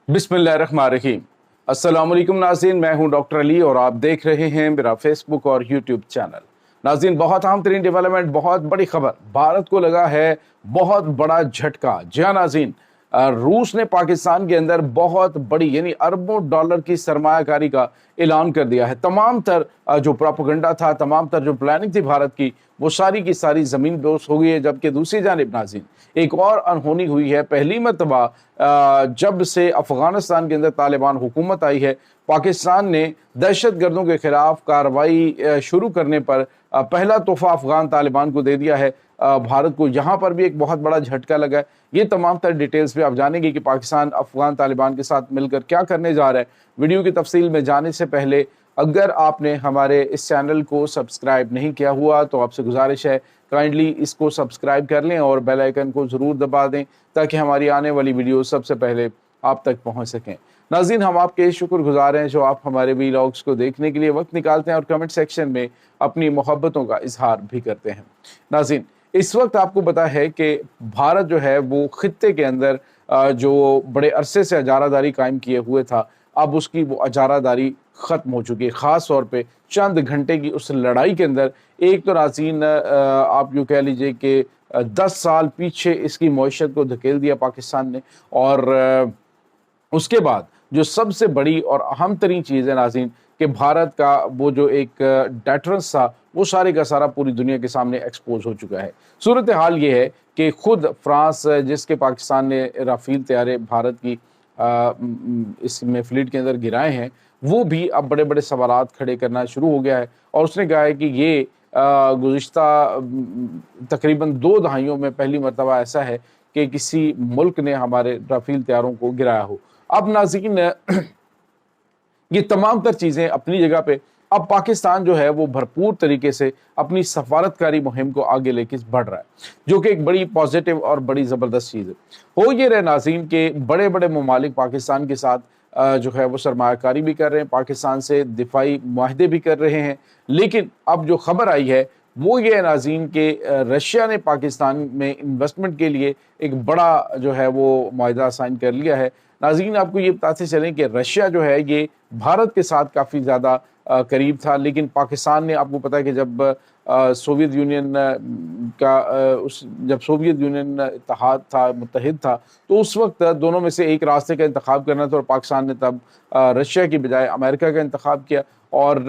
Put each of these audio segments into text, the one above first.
बिस्मिल्लाहिर्रहमानिर्रहीम। अस्सलाम वालेकुम नाज़रीन, मैं हूं डॉक्टर अली और आप देख रहे हैं मेरा फेसबुक और यूट्यूब चैनल। नाज़रीन, बहुत अहम तरीन डेवलपमेंट, बहुत बड़ी खबर, भारत को लगा है बहुत बड़ा झटका। जी हाँ नाज़रीन, रूस ने पाकिस्तान के अंदर बहुत बड़ी यानी अरबों डॉलर की सरमायाकारी का ऐलान कर दिया है। तमाम तर जो प्रोपेगेंडा था, तमाम तर जो प्लानिंग थी भारत की, वो सारी की सारी ज़मीन दोस्त हो गई है। जबकि दूसरी जानिब नाज़रीन, एक और अनहोनी हुई है। पहली मरतबा जब से अफगानिस्तान के अंदर तालिबान हुकूमत आई है, पाकिस्तान ने दहशत गर्दों के खिलाफ कार्रवाई शुरू करने पर पहला तोहफा अफगान तालिबान को दे दिया है। भारत को यहाँ पर भी एक बहुत बड़ा झटका लगा है। ये तमाम तर डिटेल्स पे आप जानेंगे कि पाकिस्तान अफगान तालिबान के साथ मिलकर क्या करने जा रहा है। वीडियो की तफसील में जाने से पहले अगर आपने हमारे इस चैनल को सब्सक्राइब नहीं किया हुआ तो आपसे गुजारिश है, काइंडली इसको सब्सक्राइब कर लें और बेल आइकन को ज़रूर दबा दें ताकि हमारी आने वाली वीडियो सबसे पहले आप तक पहुंच सकें। नाज़रीन, हम आपके शुक्रगुजार हैं जो आप हमारे वीलॉग्स को देखने के लिए वक्त निकालते हैं और कमेंट सेक्शन में अपनी मोहब्बतों का इजहार भी करते हैं। नाज़रीन, इस वक्त आपको पता है कि भारत जो है वो खित्ते के अंदर जो बड़े अरसे से अजारादारी कायम किए हुए था, अब उसकी वो अजारादारी ख़त्म हो चुकी है। ख़ास तौर पे चंद घंटे की उस लड़ाई के अंदर एक तो नाज़रीन आप यूँ कह लीजिए कि 10 साल पीछे इसकी मईशत को धकेल दिया पाकिस्तान ने। और उसके बाद जो सबसे बड़ी और अहम तरीन चीज़ है नाज़रीन कि भारत का वो जो एक डेटरेंस था वो सारे का सारा पूरी दुनिया के सामने एक्सपोज हो चुका है। सूरत हाल ये है कि खुद फ्रांस, जिसके पाकिस्तान ने राफेल तैयारे भारत की इसमें फ्लीट के अंदर गिराए हैं, वो भी अब बड़े बड़े सवालात खड़े करना शुरू हो गया है। और उसने कहा है कि ये गुज़िश्ता तकरीबन 2 दहाइयों में पहली मरतबा ऐसा है कि किसी मुल्क ने हमारे राफेल तैयारों को गिराया हो। अब नाज़रीन, ये तमाम तर चीज़ें अपनी जगह पे, अब पाकिस्तान जो है वो भरपूर तरीके से अपनी सफारतकारी मुहिम को आगे लेके बढ़ रहा है, जो कि एक बड़ी पॉजिटिव और बड़ी ज़बरदस्त चीज़ है। हो ये रहे नाज़रीन के बड़े बड़े ममालिक पाकिस्तान के साथ जो है वो सरमायाकारी भी कर रहे हैं, पाकिस्तान से दिफाई मुआहदे भी कर रहे हैं। लेकिन अब जो खबर आई है वो ये है नाज़रीन कि रशिया ने पाकिस्तान में इन्वेस्टमेंट के लिए एक बड़ा जो है वो मुआहदा साइन कर लिया है। नाज़रीन, आपको ये बताते चलें कि रशिया जो है ये भारत के साथ काफ़ी ज़्यादा करीब था, लेकिन पाकिस्तान ने, आपको पता है कि जब सोवियत यूनियन जब सोवियत यूनियन इत्तेहाद था, मुत्तहिद था, तो उस वक्त दोनों में से एक रास्ते का इंतखाब करना था और पाकिस्तान ने तब रशिया की बजाय अमेरिका का इंतखाब किया। और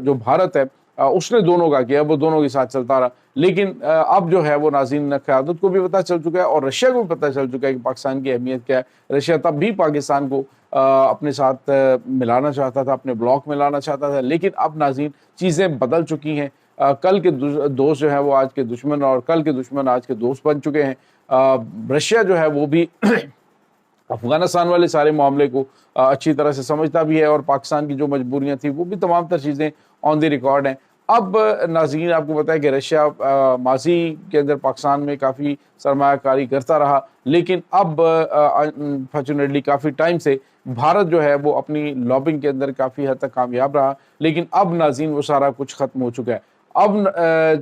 जो भारत है उसने दोनों का किया, वो दोनों के साथ चलता रहा। लेकिन अब जो है वो नाज़रीन क़यादत को भी पता चल चुका है और रशिया को भी पता चल चुका है कि पाकिस्तान की अहमियत क्या है। रशिया तब भी पाकिस्तान को अपने साथ मिलाना चाहता था, अपने ब्लॉक में लाना चाहता था, लेकिन अब नाज़रीन चीज़ें बदल चुकी हैं। कल के दोस्त जो है वो आज के दुश्मन और कल के दुश्मन आज के दोस्त बन चुके हैं। रशिया जो है वो भी अफगानिस्तान वाले सारे मामले को अच्छी तरह से समझता भी है और पाकिस्तान की जो मजबूरियां थी वो भी तमाम तर चीज़ें ऑन द रिकॉर्ड हैं। अब नाज़रीन, आपको पता है कि रशिया माजी के अंदर पाकिस्तान में काफ़ी सरमायाकारी करता रहा, लेकिन अब अनफॉर्चुनेटली काफ़ी टाइम से भारत जो है वो अपनी लॉबिंग के अंदर काफ़ी हद तक कामयाब रहा। लेकिन अब नाज़रीन वो सारा कुछ ख़त्म हो चुका है। अब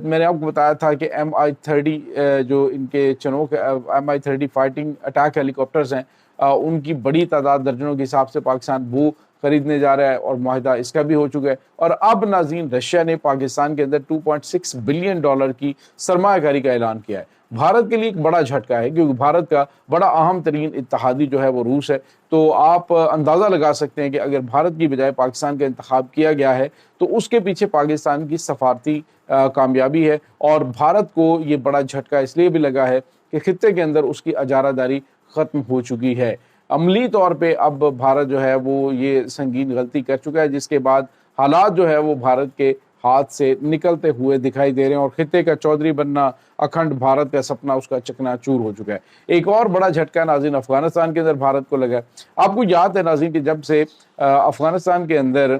मैंने आपको बताया था कि MI-30 जो इनके चनोक MI-30 फाइटिंग अटैक हेलीकॉप्टर्स हैं, उनकी बड़ी तादाद दर्जनों के हिसाब से पाकिस्तान वो खरीदने जा रहा है और मुआहदा इसका भी हो चुका है। और अब नाज़रीन रशिया ने पाकिस्तान के अंदर $2.6 बिलियन की सरमायाकारी का ऐलान किया है। भारत के लिए एक बड़ा झटका है क्योंकि भारत का बड़ा अहम तरीन इत्तेहादी जो है वो रूस है। तो आप अंदाज़ा लगा सकते हैं कि अगर भारत की बजाय पाकिस्तान का इंतखाब किया गया है तो उसके पीछे पाकिस्तान की सफारती कामयाबी है। और भारत को ये बड़ा झटका इसलिए भी लगा है कि खित्ते के अंदर उसकी अजारादारी ख़त्म हो चुकी है। अमली तौर पे अब भारत जो है वो ये संगीन गलती कर चुका है, जिसके बाद हालात जो है वो भारत के हाथ से निकलते हुए दिखाई दे रहे हैं और खित्ते का चौधरी बनना, अखंड भारत का सपना उसका चकनाचूर हो चुका है। एक और बड़ा झटका नाज़रीन अफगानिस्तान के अंदर भारत को लगा है। आपको याद है नाज़रीन कि जब से अफगानिस्तान के अंदर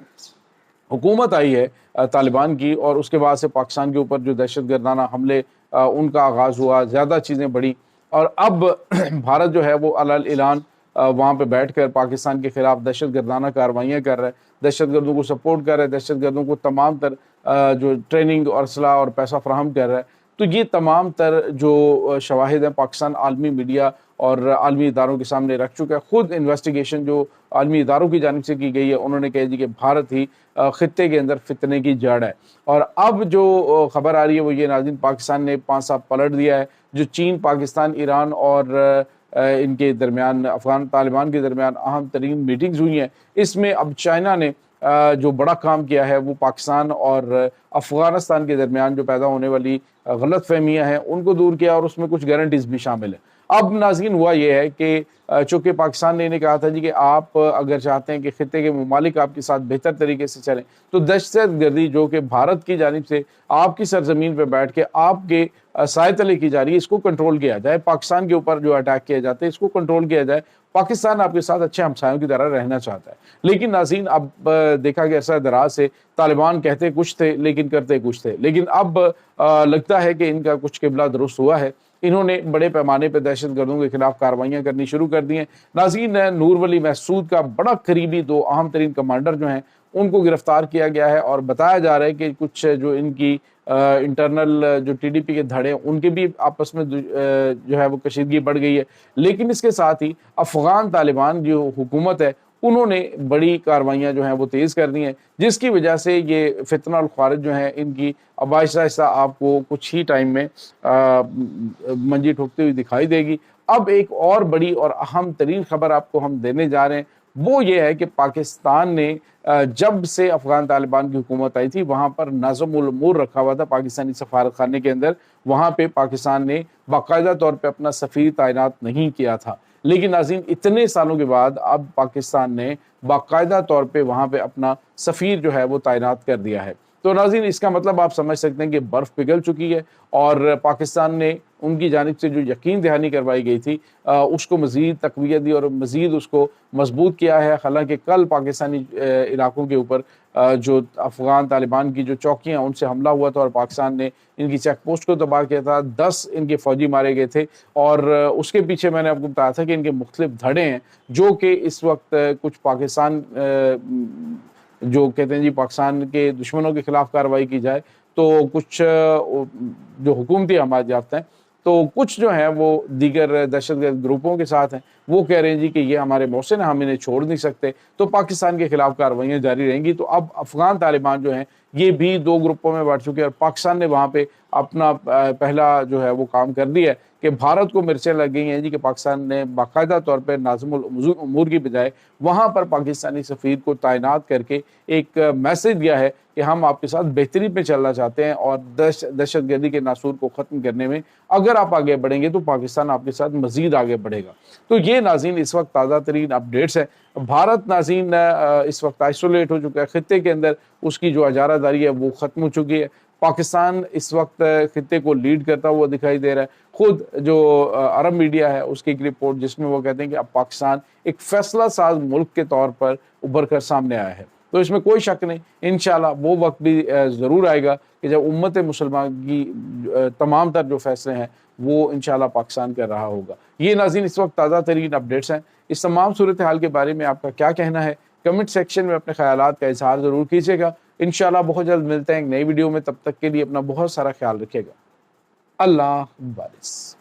हुकूमत आई है तालिबान की और उसके बाद से पाकिस्तान के ऊपर जो दहशत गर्दाना हमले उनका आगाज़ हुआ, ज़्यादा चीज़ें बढ़ी और अब भारत जो है वो अलल ऐलान वहाँ पे बैठकर पाकिस्तान के खिलाफ दहशत गर्दाना कार्रवाइयाँ कर रहा है, दहशत गर्दों को सपोर्ट कर रहा है, दहशत गर्दों को तमाम तर जो ट्रेनिंग और असलाह और पैसा फराहम कर रहा है। तो ये तमाम तर जो शवाहिद हैं पाकिस्तान आलमी मीडिया اور عالمی اداروں کے سامنے رکھ چکا ہے۔ خود انویسٹیگیشن جو عالمی اداروں کی جانب سے کی گئی ہے، انہوں نے کہا جی کہ بھارت ہی خطے کے اندر فتنے کی جڑ ہے۔ اور اب جو خبر آ رہی ہے وہ یہ ناظرین، پاکستان نے پانسا پلٹ دیا ہے۔ جو چین، پاکستان، ایران اور ان کے درمیان، افغان طالبان کے درمیان اہم ترین میٹنگز ہوئی ہیں، اس میں اب چائنا نے جو بڑا کام کیا ہے وہ پاکستان اور افغانستان کے درمیان جو پیدا ہونے والی غلط فہمیاں ہیں ان کو دور کیا، اور اس میں کچھ گارنٹیز بھی شامل ہیں۔ اب ناظرین ہوا یہ ہے کہ چونکہ پاکستان نے انہیں کہا تھا جی کہ آپ اگر چاہتے ہیں کہ خطے کے ممالک آپ کے ساتھ بہتر طریقے سے چلیں تو دہشت گردی جو کہ بھارت کی جانب سے آپ کی سرزمین پہ بیٹھ کے آپ کے سائے تلے کی جا رہی ہے، اس کو کنٹرول کیا جائے۔ پاکستان کے اوپر جو اٹیک کیا جاتے ہیں اس کو کنٹرول کیا جائے۔ پاکستان آپ کے ساتھ اچھے ہمسایوں کی طرح رہنا چاہتا ہے۔ لیکن ناظرین اب دیکھا کہ عرصہ دراز سے طالبان کہتے کچھ تھے لیکن کرتے کچھ تھے، لیکن اب لگتا ہے کہ ان کا کچھ قبلہ درست ہوا ہے۔ انہوں نے بڑے پیمانے پہ دہشت گردوں کے خلاف کارروائیاں کرنی شروع کر دی ہیں۔ ناظرین، نور ولی محسود کا بڑا قریبی دو اہم ترین کمانڈر جو ہیں ان کو گرفتار کیا گیا ہے، اور بتایا جا رہا ہے کہ کچھ جو ان کی انٹرنل جو ٹی ڈی پی کے دھڑے ہیں ان کے بھی آپس میں جو ہے وہ کشیدگی بڑھ گئی ہے۔ لیکن اس کے ساتھ ہی افغان طالبان جو حکومت ہے انہوں نے بڑی کارروائیاں جو ہیں وہ تیز کر دی ہیں، جس کی وجہ سے یہ فتنہ الخوارج جو ہیں ان کی اب آہستہ آہستہ آپ کو کچھ ہی ٹائم میں منجی ٹھوکتی ہوئی دکھائی دے گی۔ اب ایک اور بڑی اور اہم ترین خبر آپ کو ہم دینے جا رہے ہیں، وہ یہ ہے کہ پاکستان نے جب سے افغان طالبان کی حکومت آئی تھی وہاں پر نظم الامور رکھا ہوا تھا پاکستانی سفارت خانے کے اندر، وہاں پہ پاکستان نے باقاعدہ طور پہ اپنا سفیر تعینات نہیں کیا تھا۔ لیکن ناظرین، اتنے سالوں کے بعد اب پاکستان نے باقاعدہ طور پہ وہاں پہ اپنا سفیر جو ہے وہ تعینات کر دیا ہے۔ تو ناظرین، اس کا مطلب آپ سمجھ سکتے ہیں کہ برف پگھل چکی ہے، اور پاکستان نے ان کی جانب سے جو یقین دہانی کروائی گئی تھی اس کو مزید تقویت دی اور مزید اس کو مضبوط کیا ہے۔ حالانکہ کل پاکستانی علاقوں کے اوپر جو افغان طالبان کی جو چوکیاں ان سے حملہ ہوا تھا اور پاکستان نے ان کی چیک پوسٹ کو تباہ کیا تھا، 10 ان کے فوجی مارے گئے تھے، اور اس کے پیچھے میں نے آپ کو بتایا تھا کہ ان کے مختلف دھڑے ہیں جو کہ اس وقت کچھ پاکستان جو کہتے ہیں جی پاکستان کے دشمنوں کے خلاف کارروائی کی جائے تو کچھ جو حکومتی حمایت یافتہ ہیں تو کچھ جو ہیں وہ دیگر دہشت گرد گروپوں کے ساتھ ہیں، وہ کہہ رہے ہیں جی کہ یہ ہمارے محسن ہیں، ہم انہیں چھوڑ نہیں سکتے، تو پاکستان کے خلاف کارروائیاں جاری رہیں گی۔ تو اب افغان طالبان جو ہیں یہ بھی 2 گروپوں میں بانٹ چکے ہیں، اور پاکستان نے وہاں پہ اپنا پہلا جو ہے وہ کام کر دیا ہے کہ بھارت کو مرچیں لگ گئی ہیں جی کہ پاکستان نے باقاعدہ طور پر ناظم الامور کی بجائے وہاں پر پاکستانی سفیر کو تعینات کر کے ایک میسج دیا ہے کہ ہم آپ کے ساتھ بہتری پہ چلنا چاہتے ہیں، اور دہشت گردی کے ناسور کو ختم کرنے میں اگر آپ آگے بڑھیں گے تو پاکستان آپ کے ساتھ مزید آگے بڑھے گا۔ تو یہ ناظرین اس وقت تازہ ترین اپڈیٹس ہیں۔ بھارت ناظرین اس وقت آئسولیٹ ہو چکا ہے، خطے کے اندر اس کی جو اجارہ داری ہے وہ ختم ہو چکی ہے۔ پاکستان اس وقت خطے کو لیڈ کرتا ہوا دکھائی دے رہا ہے۔ خود جو عرب میڈیا ہے اس کی ایک رپورٹ جس میں وہ کہتے ہیں کہ اب پاکستان ایک فیصلہ ساز ملک کے طور پر ابھر کر سامنے آیا ہے، تو اس میں کوئی شک نہیں، انشاءاللہ وہ وقت بھی ضرور آئے گا کہ جب امت مسلمہ کی تمام تر جو فیصلے ہیں وہ انشاءاللہ پاکستان کر رہا ہوگا۔ یہ ناظرین اس وقت تازہ ترین اپڈیٹس ہیں۔ اس تمام صورتحال کے بارے میں آپ کا کیا کہنا ہے؟ کمنٹ سیکشن میں اپنے خیالات کا اظہار ضرور کیجیے گا۔ انشاءاللہ بہت جلد ملتے ہیں ایک نئی ویڈیو میں، تب تک کے لیے اپنا بہت سارا خیال رکھیے گا۔ اللہ حافظ۔